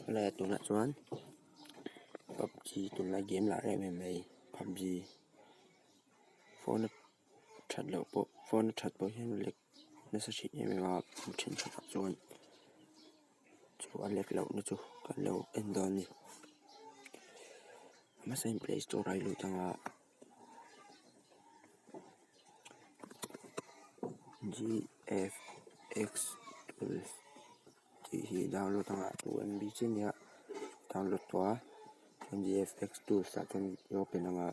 là tụi nó chuan PUBG tụi nó game lại em mày PUBG phone chặt lậu bộ phone chặt bộ hiện lịch nó sẽ chỉ em mà trên chặt chuan chú ăn lịch lậu nó chú cái lậu endon đi mà xem Play Store này luôn thằng GFX thì download thằng tụi em bị trên nhá download toa GFX tools sa kan open nga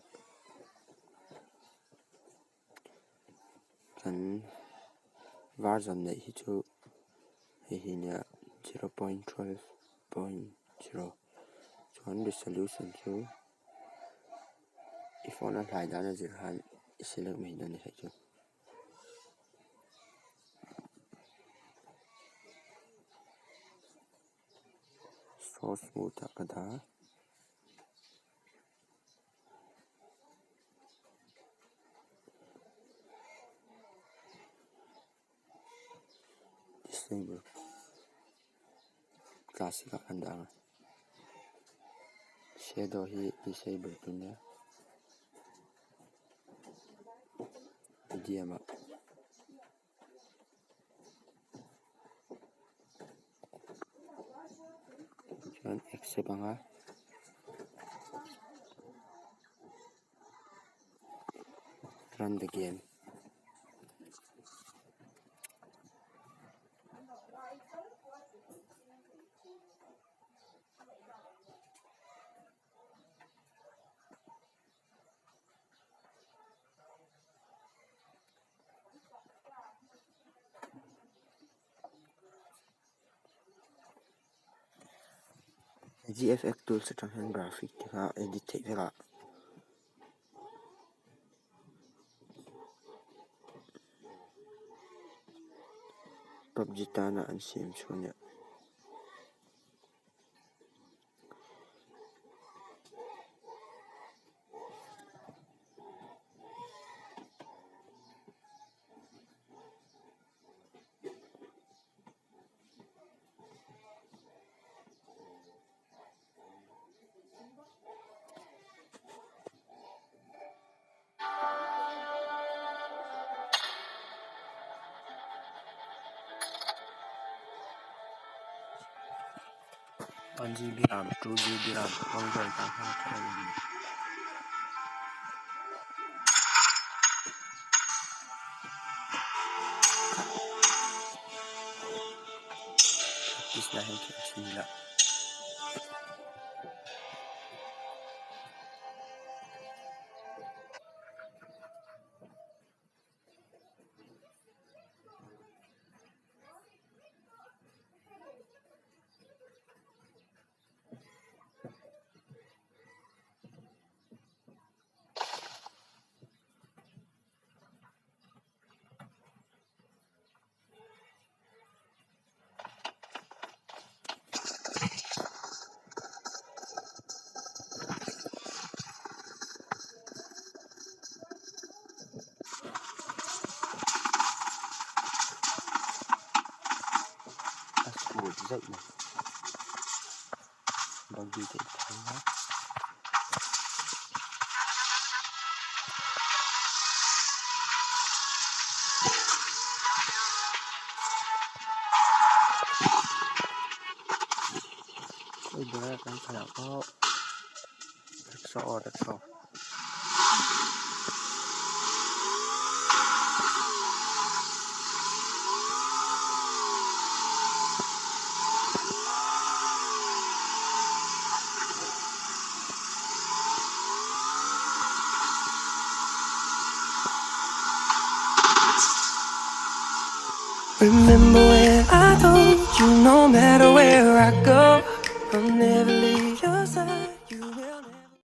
kan version này hi chu hi nya 0.12.0 chuan resolution chu iphone an hlai dan a zir han select mai dan he chu so smooth ka da disable classic anda shadow hi disable punya dia mak dan accept anga run the game GFX tools sa trang graphic ka edit thei vela PUBG tana an sim chunya One GB RAM, 2 GB RAM, all the time. This là hình thức là dậy này bằng gì để thấy nó bây giờ đang phải có đất sọ Remember when I told you no matter where I go, I'll never leave your side.